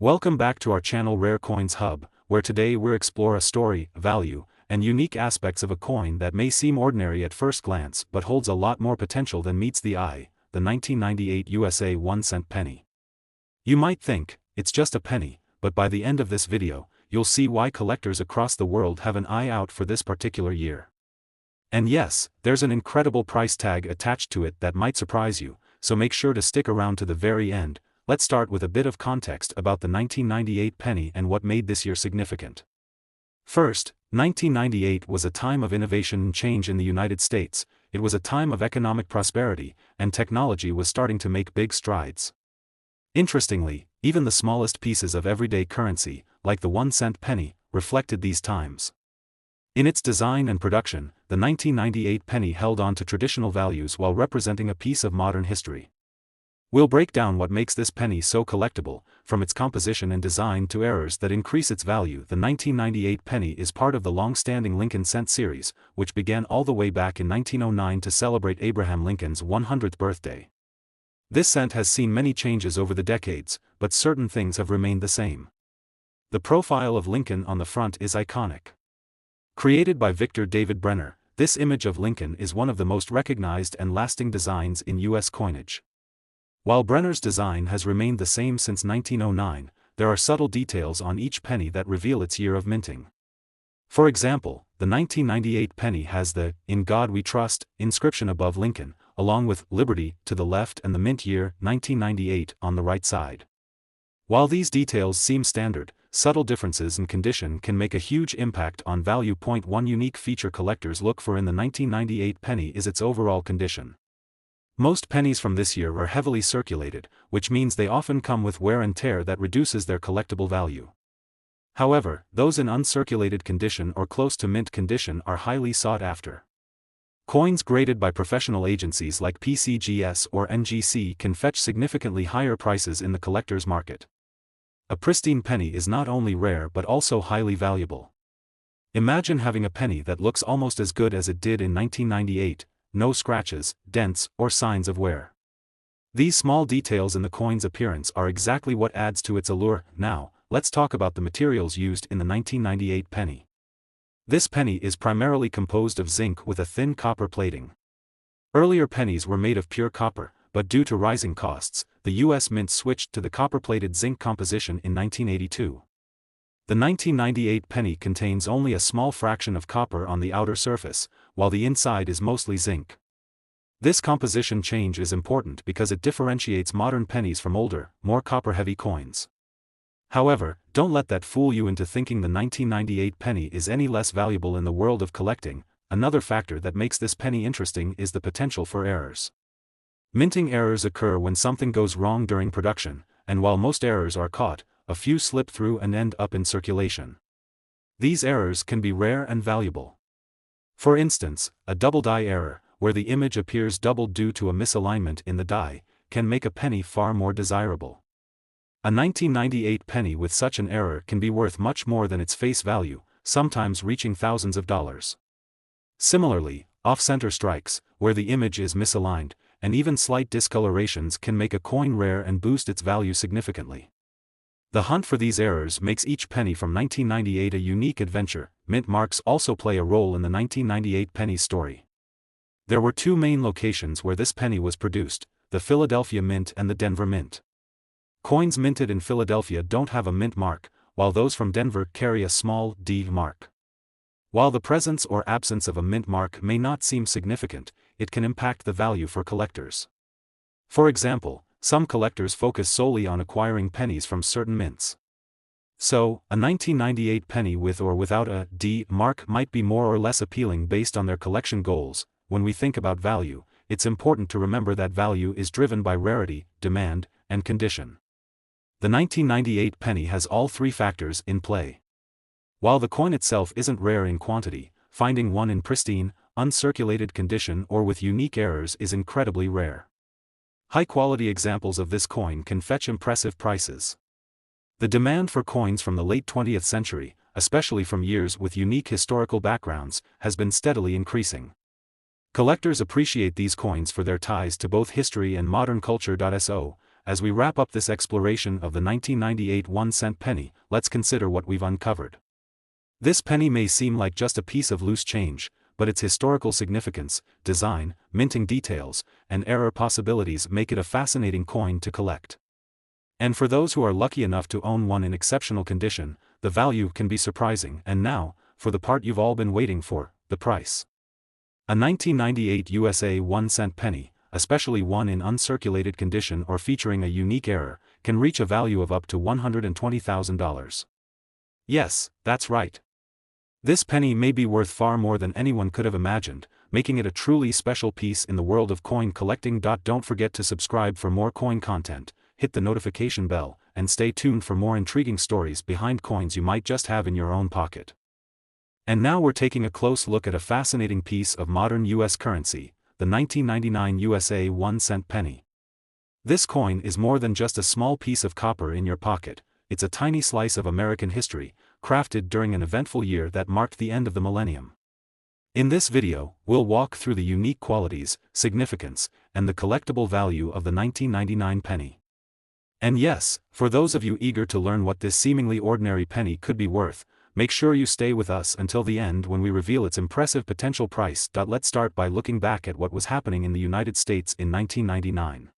Welcome back to our channel Rare Coins Hub, where today we'll explore a story, value, and unique aspects of a coin that may seem ordinary at first glance but holds a lot more potential than meets the eye, the 1998 USA 1-cent penny. You might think, it's just a penny, but by the end of this video, you'll see why collectors across the world have an eye out for this particular year. And yes, there's an incredible price tag attached to it that might surprise you, so make sure to stick around to the very end. Let's start with a bit of context about the 1998 penny and what made this year significant. First, 1998 was a time of innovation and change in the United States. It was a time of economic prosperity, and technology was starting to make big strides. Interestingly, even the smallest pieces of everyday currency, like the 1-cent penny, reflected these times. In its design and production, the 1998 penny held on to traditional values while representing a piece of modern history. We'll break down what makes this penny so collectible, from its composition and design to errors that increase its value. The 1998 penny is part of the long-standing Lincoln cent series, which began all the way back in 1909 to celebrate Abraham Lincoln's 100th birthday. This cent has seen many changes over the decades, but certain things have remained the same. The profile of Lincoln on the front is iconic. Created by David Brenner, this image of Lincoln is one of the most recognized and lasting designs in U.S. coinage. While Brenner's design has remained the same since 1909, there are subtle details on each penny that reveal its year of minting. For example, the 1998 penny has the "In God We Trust" inscription above Lincoln, along with "Liberty" to the left and the mint year 1998 on the right side. While these details seem standard, subtle differences in condition can make a huge impact on value. One unique feature collectors look for in the 1998 penny is its overall condition. Most pennies from this year are heavily circulated, which means they often come with wear and tear that reduces their collectible value. However, those in uncirculated condition or close to mint condition are highly sought after. Coins graded by professional agencies like PCGS or NGC can fetch significantly higher prices in the collector's market. A pristine penny is not only rare but also highly valuable. Imagine having a penny that looks almost as good as it did in 1998. No scratches, dents, or signs of wear. These small details in the coin's appearance are exactly what adds to its allure. Now, let's talk about the materials used in the 1998 penny. This penny is primarily composed of zinc with a thin copper plating. Earlier pennies were made of pure copper, but due to rising costs, the U.S. Mint switched to the copper-plated zinc composition in 1982. The 1998 penny contains only a small fraction of copper on the outer surface, while the inside is mostly zinc. This composition change is important because it differentiates modern pennies from older, more copper-heavy coins. However, don't let that fool you into thinking the 1998 penny is any less valuable in the world of collecting. Another factor that makes this penny interesting is the potential for errors. Minting errors occur when something goes wrong during production, and while most errors are caught, a few slip through and end up in circulation. These errors can be rare and valuable. For instance, a double die error, where the image appears doubled due to a misalignment in the die, can make a penny far more desirable. A 1998 penny with such an error can be worth much more than its face value, sometimes reaching thousands of dollars. Similarly, off-center strikes, where the image is misaligned, and even slight discolorations can make a coin rare and boost its value significantly. The hunt for these errors makes each penny from 1998 a unique adventure. Mint marks also play a role in the 1998 penny story. There were two main locations where this penny was produced, the Philadelphia Mint and the Denver Mint. Coins minted in Philadelphia don't have a mint mark, while those from Denver carry a small D mark. While the presence or absence of a mint mark may not seem significant, it can impact the value for collectors. For example, some collectors focus solely on acquiring pennies from certain mints. So, a 1998 penny with or without a D mark might be more or less appealing based on their collection goals. When we think about value, it's important to remember that value is driven by rarity, demand, and condition. The 1998 penny has all three factors in play. While the coin itself isn't rare in quantity, finding one in pristine, uncirculated condition or with unique errors is incredibly rare. High-quality examples of this coin can fetch impressive prices. The demand for coins from the late 20th century, especially from years with unique historical backgrounds, has been steadily increasing. Collectors appreciate these coins for their ties to both history and modern culture. So, as we wrap up this exploration of the 1998 1-cent penny, let's consider what we've uncovered. This penny may seem like just a piece of loose change, but its historical significance, design, minting details, and error possibilities make it a fascinating coin to collect. And for those who are lucky enough to own one in exceptional condition, the value can be surprising. And now, for the part you've all been waiting for, the price. A 1998 USA 1-cent penny, especially one in uncirculated condition or featuring a unique error, can reach a value of up to $120,000. Yes, that's right. This penny may be worth far more than anyone could have imagined, making it a truly special piece in the world of coin collecting. Don't forget to subscribe for more coin content, hit the notification bell, and stay tuned for more intriguing stories behind coins you might just have in your own pocket. And now we're taking a close look at a fascinating piece of modern US currency, the 1999 USA 1-cent penny. This coin is more than just a small piece of copper in your pocket, it's a tiny slice of American history, crafted during an eventful year that marked the end of the millennium. In this video, we'll walk through the unique qualities, significance, and the collectible value of the 1999 penny. And yes, for those of you eager to learn what this seemingly ordinary penny could be worth, make sure you stay with us until the end when we reveal its impressive potential price. Let's start by looking back at what was happening in the United States in 1999.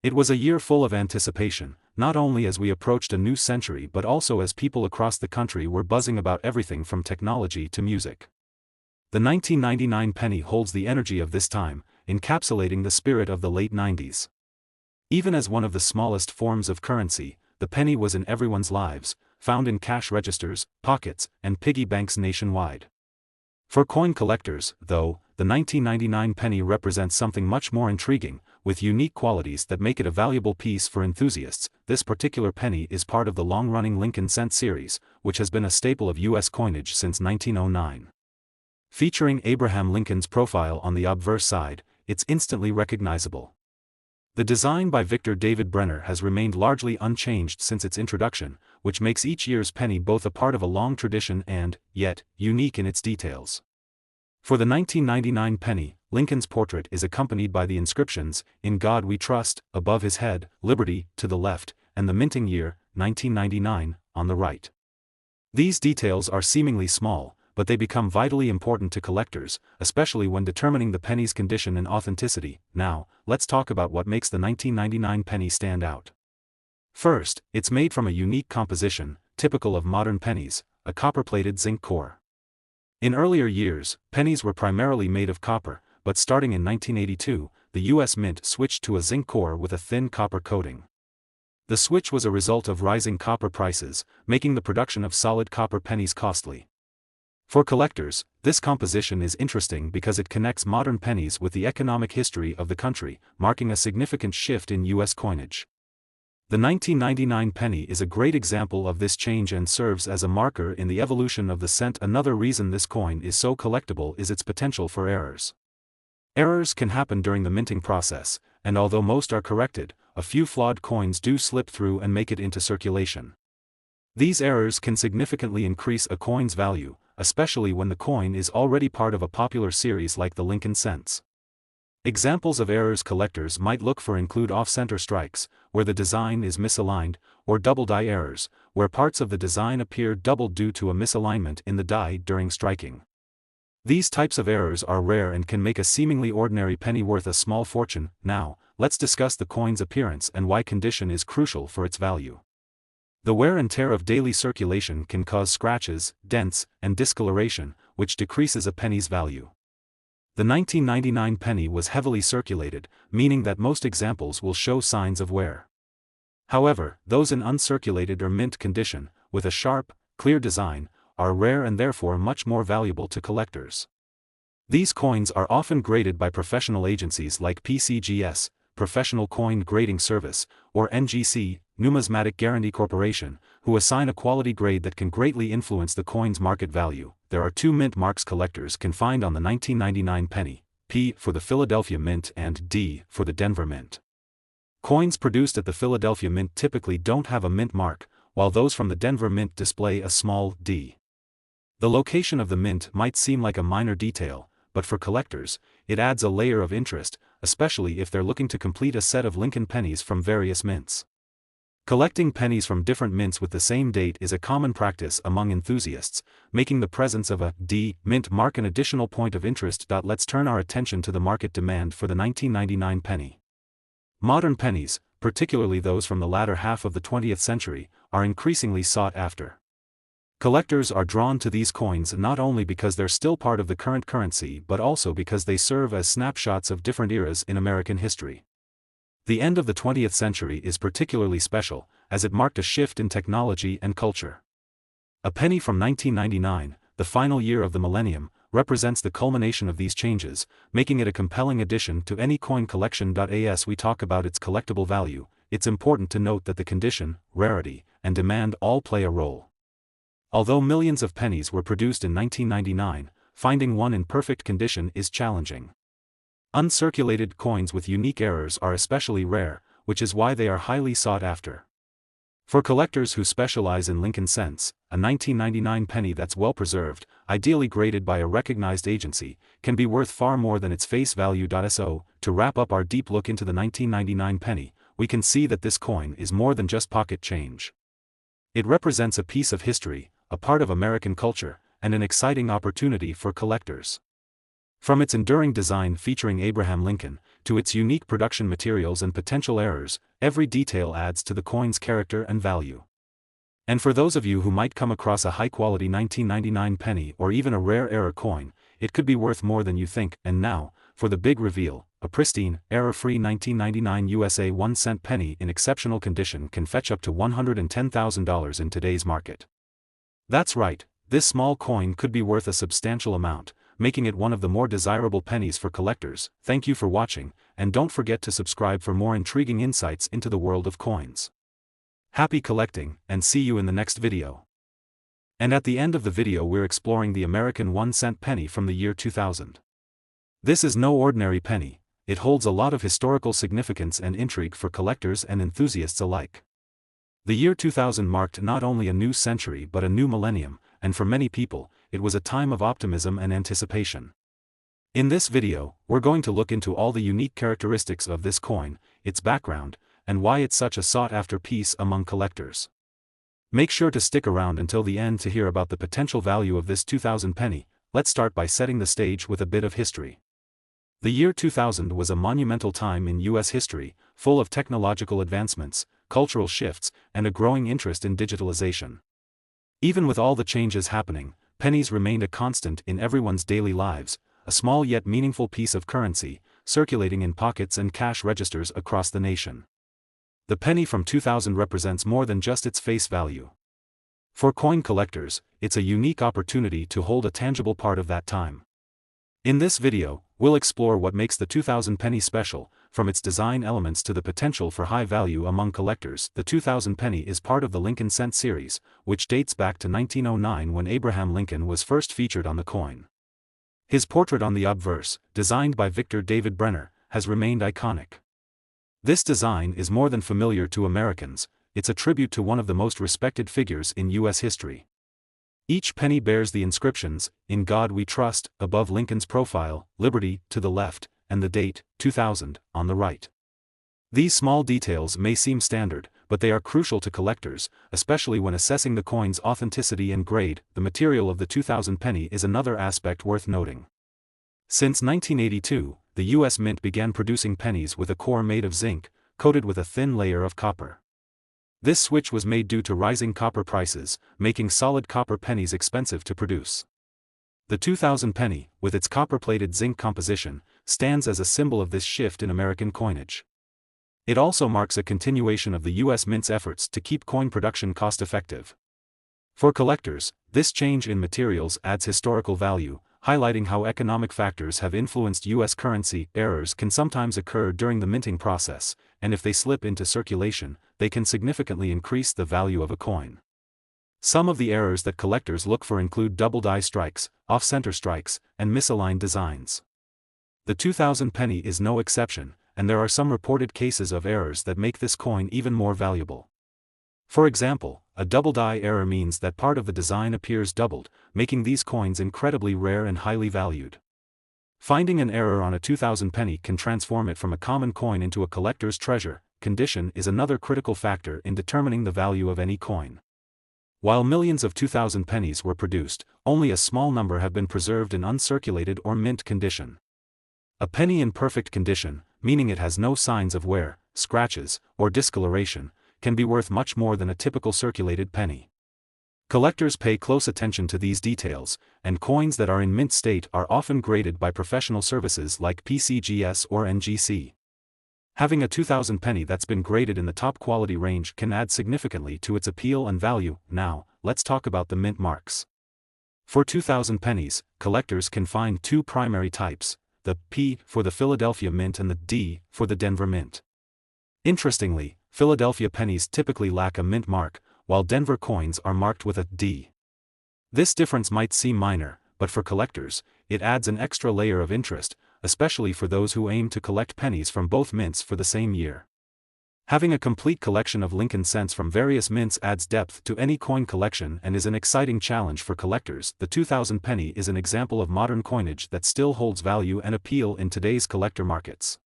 It was a year full of anticipation, not only as we approached a new century but also as people across the country were buzzing about everything from technology to music. The 1999 penny holds the energy of this time, encapsulating the spirit of the late 90s. Even as one of the smallest forms of currency, the penny was in everyone's lives, found in cash registers, pockets, and piggy banks nationwide. For coin collectors, though, the 1999 penny represents something much more intriguing, with unique qualities that make it a valuable piece for enthusiasts. This particular penny is part of the long-running Lincoln cent series, which has been a staple of U.S. coinage since 1909. Featuring Abraham Lincoln's profile on the obverse side, it's instantly recognizable. The design by David Brenner has remained largely unchanged since its introduction, which makes each year's penny both a part of a long tradition and, yet, unique in its details. For the 1999 penny, Lincoln's portrait is accompanied by the inscriptions, "In God We Trust," above his head, "Liberty," to the left, and the minting year, 1999, on the right. These details are seemingly small, but they become vitally important to collectors, especially when determining the penny's condition and authenticity. Now, let's talk about what makes the 1999 penny stand out. First, it's made from a unique composition, typical of modern pennies, a copper-plated zinc core. In earlier years, pennies were primarily made of copper, but starting in 1982, the U.S. Mint switched to a zinc core with a thin copper coating. The switch was a result of rising copper prices, making the production of solid copper pennies costly. For collectors, this composition is interesting because it connects modern pennies with the economic history of the country, marking a significant shift in U.S. coinage. The 1999 penny is a great example of this change and serves as a marker in the evolution of the cent. Another reason this coin is so collectible is its potential for errors. Errors can happen during the minting process, and although most are corrected, a few flawed coins do slip through and make it into circulation. These errors can significantly increase a coin's value, especially when the coin is already part of a popular series like the Lincoln cents. Examples of errors collectors might look for include off-center strikes, where the design is misaligned, or double die errors, where parts of the design appear doubled due to a misalignment in the die during striking. These types of errors are rare and can make a seemingly ordinary penny worth a small fortune. Now, let's discuss the coin's appearance and why condition is crucial for its value. The wear and tear of daily circulation can cause scratches, dents, and discoloration, which decreases a penny's value. The 1999 penny was heavily circulated, meaning that most examples will show signs of wear. However, those in uncirculated or mint condition, with a sharp, clear design, are rare and therefore much more valuable to collectors. These coins are often graded by professional agencies like PCGS, Professional Coin Grading Service, or NGC, Numismatic Guarantee Corporation, who assign a quality grade that can greatly influence the coin's market value. There are two mint marks collectors can find on the 1999 penny, P for the Philadelphia Mint and D for the Denver Mint. Coins produced at the Philadelphia Mint typically don't have a mint mark, while those from the Denver Mint display a small D. The location of the mint might seem like a minor detail, but for collectors, it adds a layer of interest, especially if they're looking to complete a set of Lincoln pennies from various mints. Collecting pennies from different mints with the same date is a common practice among enthusiasts, making the presence of a D mint mark an additional point of interest. Let's turn our attention to the market demand for the 1999 penny. Modern pennies, particularly those from the latter half of the 20th century, are increasingly sought after. Collectors are drawn to these coins not only because they're still part of the current currency but also because they serve as snapshots of different eras in American history. The end of the 20th century is particularly special, as it marked a shift in technology and culture. A penny from 1999, the final year of the millennium, represents the culmination of these changes, making it a compelling addition to any coin collection. As we talk about its collectible value, it's important to note that the condition, rarity, and demand all play a role. Although millions of pennies were produced in 1999, finding one in perfect condition is challenging. Uncirculated coins with unique errors are especially rare, which is why they are highly sought after. For collectors who specialize in Lincoln cents, a 1999 penny that's well preserved, ideally graded by a recognized agency, can be worth far more than its face value. So, to wrap up our deep look into the 1999 penny, we can see that this coin is more than just pocket change. It represents a piece of history, a part of American culture, and an exciting opportunity for collectors. From its enduring design featuring Abraham Lincoln, to its unique production materials and potential errors, every detail adds to the coin's character and value. And for those of you who might come across a high-quality 1999 penny or even a rare error coin, it could be worth more than you think. And now, for the big reveal, a pristine, error-free 1999 USA 1-cent penny in exceptional condition can fetch up to $110,000 in today's market. That's right, this small coin could be worth a substantial amount, making it one of the more desirable pennies for collectors. Thank you for watching, and don't forget to subscribe for more intriguing insights into the world of coins. Happy collecting, and see you in the next video. And at the end of the video we're exploring the American 1-cent penny from the year 2000. This is no ordinary penny, it holds a lot of historical significance and intrigue for collectors and enthusiasts alike. The year 2000 marked not only a new century but a new millennium, and for many people, it was a time of optimism and anticipation. In this video, we're going to look into all the unique characteristics of this coin, its background, and why it's such a sought-after piece among collectors. Make sure to stick around until the end to hear about the potential value of this 2000 penny. Let's start by setting the stage with a bit of history. The year 2000 was a monumental time in U.S. history, full of technological advancements, cultural shifts, and a growing interest in digitalization. Even with all the changes happening, pennies remained a constant in everyone's daily lives, a small yet meaningful piece of currency, circulating in pockets and cash registers across the nation. The penny from 2000 represents more than just its face value. For coin collectors, it's a unique opportunity to hold a tangible part of that time. In this video, we'll explore what makes the 2000 penny special, from its design elements to the potential for high value among collectors. The 2000 penny is part of the Lincoln cent series, which dates back to 1909 when Abraham Lincoln was first featured on the coin. His portrait on the obverse, designed by David Brenner, has remained iconic. This design is more than familiar to Americans, it's a tribute to one of the most respected figures in U.S. history. Each penny bears the inscriptions, "In God We Trust," above Lincoln's profile, "Liberty," to the left, and the date, 2000, on the right. These small details may seem standard, but they are crucial to collectors, especially when assessing the coin's authenticity and grade. The material of the 2000 penny is another aspect worth noting. Since 1982, the U.S. Mint began producing pennies with a core made of zinc, coated with a thin layer of copper. This switch was made due to rising copper prices, making solid copper pennies expensive to produce. The 2000 penny, with its copper-plated zinc composition, stands as a symbol of this shift in American coinage. It also marks a continuation of the U.S. Mint's efforts to keep coin production cost-effective. For collectors, this change in materials adds historical value, highlighting how economic factors have influenced U.S. currency. Errors can sometimes occur during the minting process, and if they slip into circulation, they can significantly increase the value of a coin. Some of the errors that collectors look for include double die strikes, off-center strikes, and misaligned designs. The 2000 penny is no exception, and there are some reported cases of errors that make this coin even more valuable. For example, a double die error means that part of the design appears doubled, making these coins incredibly rare and highly valued. Finding an error on a 2000 penny can transform it from a common coin into a collector's treasure. Condition is another critical factor in determining the value of any coin. While millions of 2000 pennies were produced, only a small number have been preserved in uncirculated or mint condition. A penny in perfect condition, meaning it has no signs of wear, scratches, or discoloration, can be worth much more than a typical circulated penny. Collectors pay close attention to these details, and coins that are in mint state are often graded by professional services like PCGS or NGC. Having a 2000 penny that's been graded in the top quality range can add significantly to its appeal and value. Now, let's talk about the mint marks. For 2000 pennies, collectors can find two primary types, the P for the Philadelphia Mint and the D for the Denver Mint. Interestingly, Philadelphia pennies typically lack a mint mark, while Denver coins are marked with a D. This difference might seem minor, but for collectors, it adds an extra layer of interest, especially for those who aim to collect pennies from both mints for the same year. Having a complete collection of Lincoln cents from various mints adds depth to any coin collection and is an exciting challenge for collectors. The 2000 penny is an example of modern coinage that still holds value and appeal in today's collector markets.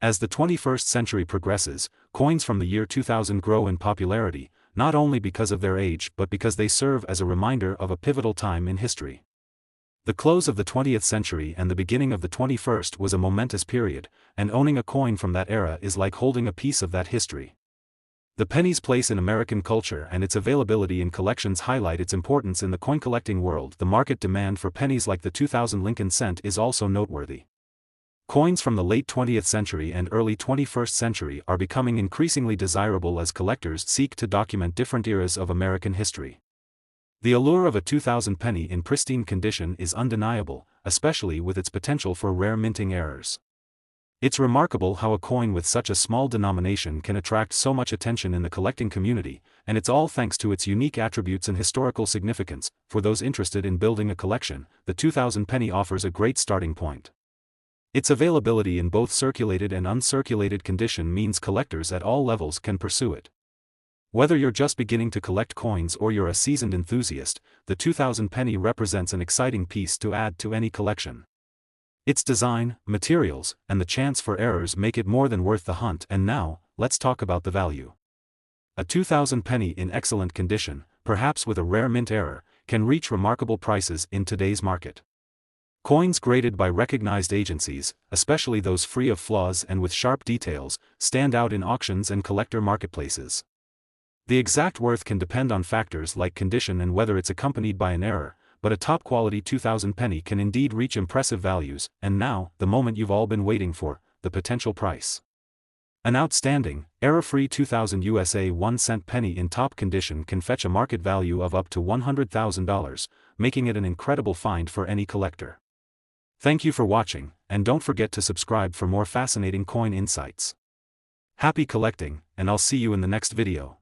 As the 21st century progresses, coins from the year 2000 grow in popularity, not only because of their age but because they serve as a reminder of a pivotal time in history. The close of the 20th century and the beginning of the 21st was a momentous period, and owning a coin from that era is like holding a piece of that history. The penny's place in American culture and its availability in collections highlight its importance in the coin collecting world. The market demand for pennies like the 2000 Lincoln cent is also noteworthy. Coins from the late 20th century and early 21st century are becoming increasingly desirable as collectors seek to document different eras of American history. The allure of a 2000 penny in pristine condition is undeniable, especially with its potential for rare minting errors. It's remarkable how a coin with such a small denomination can attract so much attention in the collecting community, and it's all thanks to its unique attributes and historical significance. For those interested in building a collection, the 2000 penny offers a great starting point. Its availability in both circulated and uncirculated condition means collectors at all levels can pursue it. Whether you're just beginning to collect coins or you're a seasoned enthusiast, the 2000 penny represents an exciting piece to add to any collection. Its design, materials, and the chance for errors make it more than worth the hunt. And now, let's talk about the value. A 2000 penny in excellent condition, perhaps with a rare mint error, can reach remarkable prices in today's market. Coins graded by recognized agencies, especially those free of flaws and with sharp details, stand out in auctions and collector marketplaces. The exact worth can depend on factors like condition and whether it's accompanied by an error, but a top-quality 2000 penny can indeed reach impressive values. And now, the moment you've all been waiting for, the potential price. An outstanding, error-free 2000 USA 1-cent penny in top condition can fetch a market value of up to $100,000, making it an incredible find for any collector. Thank you for watching, and don't forget to subscribe for more fascinating coin insights. Happy collecting, and I'll see you in the next video.